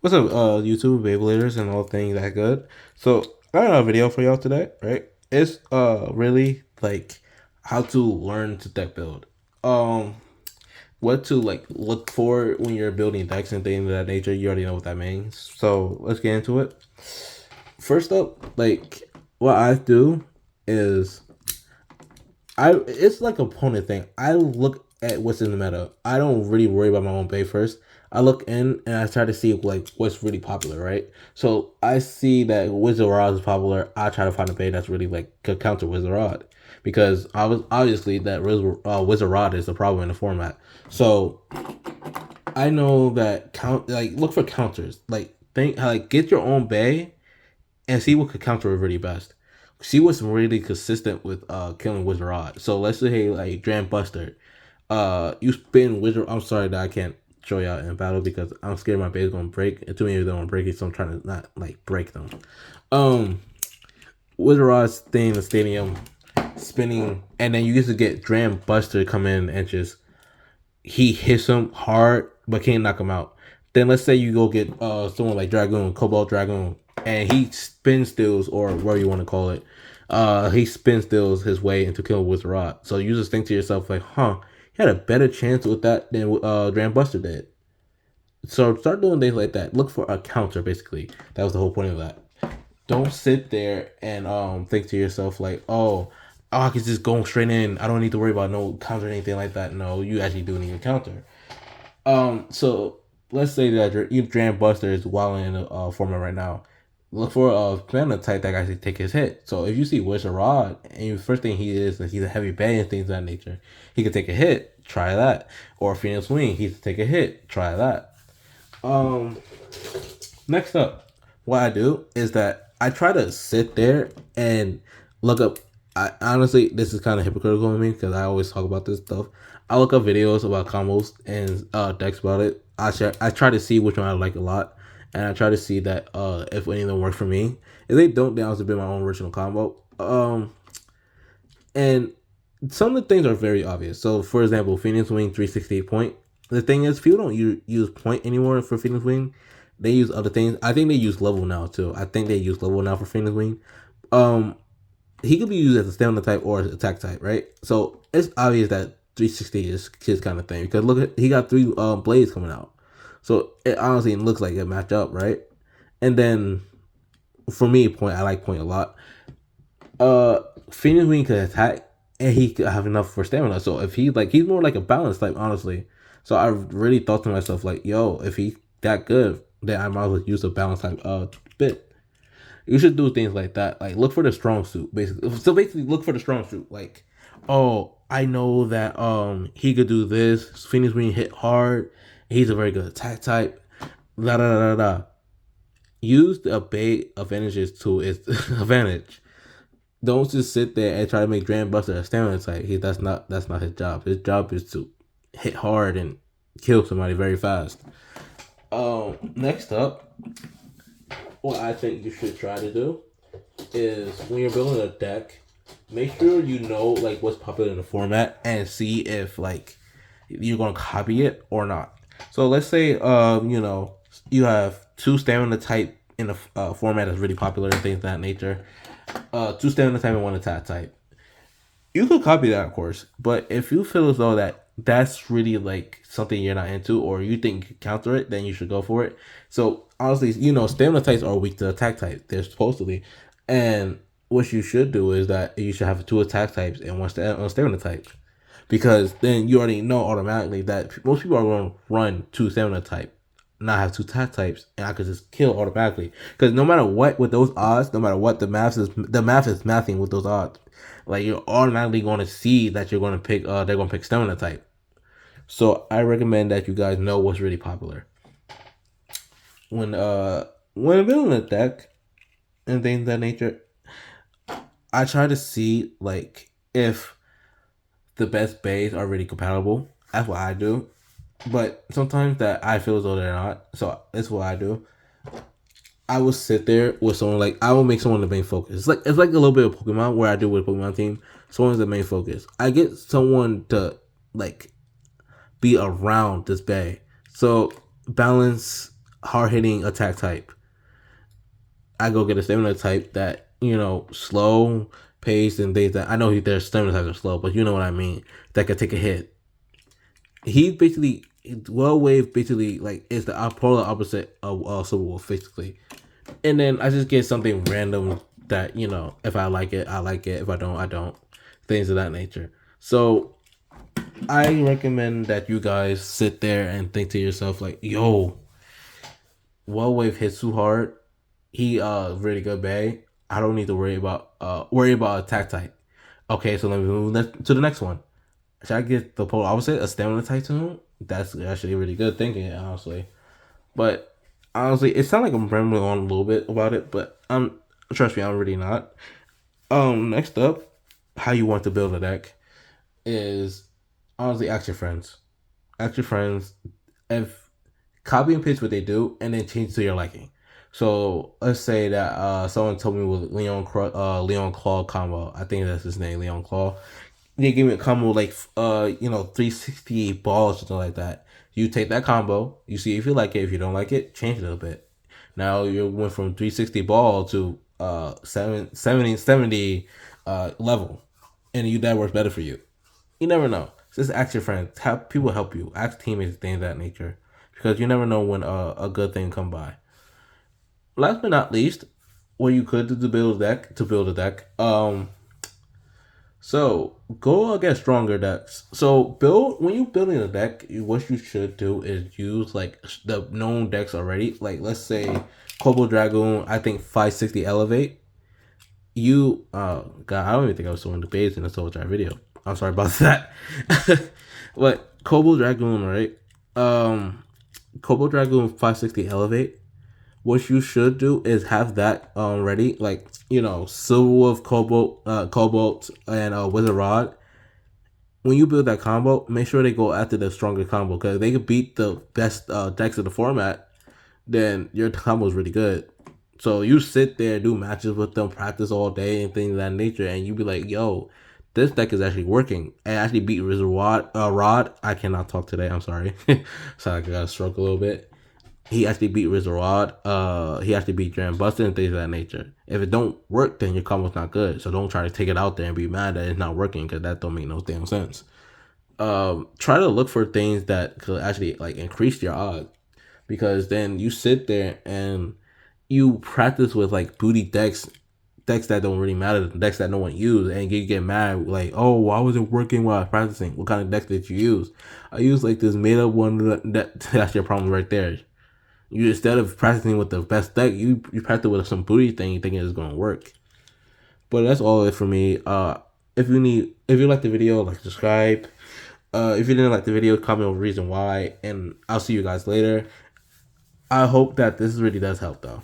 What's up, YouTube Beybladers and all things that good? So I got a video for y'all today, right? It's really like how to learn to deck build. Um, what to like look for when you're building decks and things of that nature. You already know what that means. So let's get into it. First up, like what I do is it's like a opponent thing. I look at what's in the meta. I don't really worry about my own bay first. I look in and I try to see like what's really popular, right? So I see that Wizard Rod is popular. I try to find a bay that's really like could counter Wizard Rod because I was obviously that Wizard Rod is the problem in the format. So I know that look for counters. Like get your own bay and see what could counter it really best. She was really consistent with killing Wizard Rod. So let's say hey, like Dram Buster. You spin Wizard. I'm sorry that I can't show y'all in battle because I'm scared my base gonna break. And too many of them gonna break it, so I'm trying to not like break them. Um Wizard Rod staying in the stadium, spinning, and then you get to get Dram Buster come in and just he hits him hard but can't knock him out. Then let's say you go get someone like Dragoon, Cobalt Dragoon, and he spin steals or whatever you want to call it. He spin steals his way into killing with Rod. So you just think to yourself like, huh, he had a better chance with that than Dram Buster did. So start doing things like that. Look for a counter basically. That was the whole point of that. Don't sit there and think to yourself like, oh, I can just go straight in. I don't need to worry about no counter or anything like that. No, you actually do need a counter. So let's say that your Dram Buster is wilding in the format right now. Look for a mana type that actually take his hit. So if you see Wizard Rod, and the first thing he is he's a heavy bay and things of that nature, he could take a hit. Try that. Or Phoenix Wing, he could take a hit. Try that. Um, Next up, what I do is that I try to sit there and look up. I honestly, this is kind of hypocritical of me because I always talk about this stuff. I look up videos about combos and decks about it. I try to see which one I like a lot, and I try to see that if any of them work for me. If they don't, then I'll just build my own original combo. And some of the things are very obvious. So, for example, Phoenix Wing 368 point. The thing is, people don't use point anymore for Phoenix Wing. They use other things. I think they use level now too. I think they use level now for Phoenix Wing. Um, he could be used as a stamina type or as attack type, right? So it's obvious that 360 is his kind of thing because look at he got three blades coming out. So it honestly looks like it match up, right? And then for me, point I like point a lot. Uh, Phoenix Wing could attack and he could have enough for stamina. So if he's more like a balance type, honestly. So I really thought to myself like, yo, if he that good, then I might as well use a balance type bit. You should do things like that. Like look for the strong suit, basically. So basically look for the strong suit. Like, oh, I know that he could do this. Phoenix Wing hit hard. He's a very good attack type. Da da da da. Use the bait advantages to its advantage. Don't just sit there and try to make Dram Buster a stamina type. That's not his job. His job is to hit hard and kill somebody very fast. Next up, what I think you should try to do is when you're building a deck, make sure you know like what's popular in the format and see if like you're gonna copy it or not. So let's say you have two stamina type in a format that's really popular and things of that nature. Two stamina type and one attack type. You could copy that, of course, but if you feel as though that's really like something you're not into, or you think you can counter it, then you should go for it. So honestly, stamina types are weak to attack types. They're supposed to be, and what you should do is that you should have two attack types and one stamina type, because then you already know automatically that most people are going to run two stamina type, not have two attack types, and I could just kill automatically. Because no matter what with those odds, no matter what the math is mathing with those odds. Like you're automatically going to see that you're going to pick. They're going to pick stamina type. So I recommend that you guys know what's really popular when building a deck and things of that nature. I try to see like if the best bays are really compatible. That's what I do. But sometimes that I feel as though they're not. So that's what I do. I will sit there with someone like I will make someone the main focus. It's like a little bit of Pokemon where I do with a Pokemon team. Someone's the main focus. I get someone to like be around this bay. So balance hard hitting attack type. I go get a stamina type that, slow pace and things that I know their stamina types are slow, but you know what I mean. That could take a hit. He basically, well wave basically like is the polar opposite of Silver Wolf basically. And then I just get something random that, if I like it, I like it. If I don't, I don't. Things of that nature. So I recommend that you guys sit there and think to yourself like, yo, well wave hits too hard. He really good bay. I don't need to worry about attack type. Okay, so let me move to the next one. Should I get the polar opposite, a stamina type to him? That's actually really good thinking, honestly. But honestly, it sounds like I'm rambling on a little bit about it, but trust me, I'm really not. Next up, how you want to build a deck is honestly ask your friends. Ask your friends if copy and paste what they do and then change to your liking. So let's say that someone told me with Leon Claw combo. I think that's his name, Leon Claw. They give me a combo like 360 balls or something like that. You take that combo, you see if you like it. If you don't like it, change it a little bit. Now you went from 360 ball to 70 level, and that works better for you. You never know. Just ask your friends. Have people help you. Ask teammates, things of that nature, because you never know when a good thing come by. Last but not least, what you could do to build a deck. So go against stronger decks. So build when you building a deck, what you should do is use like the known decks already. Like let's say Kobo Dragoon, I think 560 Elevate. God, I don't even think I was showing the base in the Soul Drive video. I'm sorry about that. But Kobo Dragoon, right? Kobo Dragoon 560 Elevate. What you should do is have that ready, like Silver Wolf, Cobalt, and Wizard Rod. When you build that combo, make sure they go after the stronger combo because if they can beat the best decks of the format, then your combo is really good. So you sit there, do matches with them, practice all day and things of that nature, and you be like, "Yo, this deck is actually working." And actually beat Wizard Rod. I cannot talk today. I'm sorry. Sorry, I got a stroke a little bit. He actually beat Rizarod. He actually beat Dram Buster and things of that nature. If it don't work, then your combo's not good. So don't try to take it out there and be mad that it's not working because that don't make no damn sense. Try to look for things that could actually like increase your odds because then you sit there and you practice with like booty decks that don't really matter, decks that no one uses, and you get mad like, oh, why was it working while I was practicing? What kind of deck did you use? I use like this made up one that's your problem right there. You instead of practicing with the best deck, you practice with some booty thing you think it's gonna work. But that's all it for me. If you like the video, like subscribe. If you didn't like the video, comment a reason why, and I'll see you guys later. I hope that this really does help though.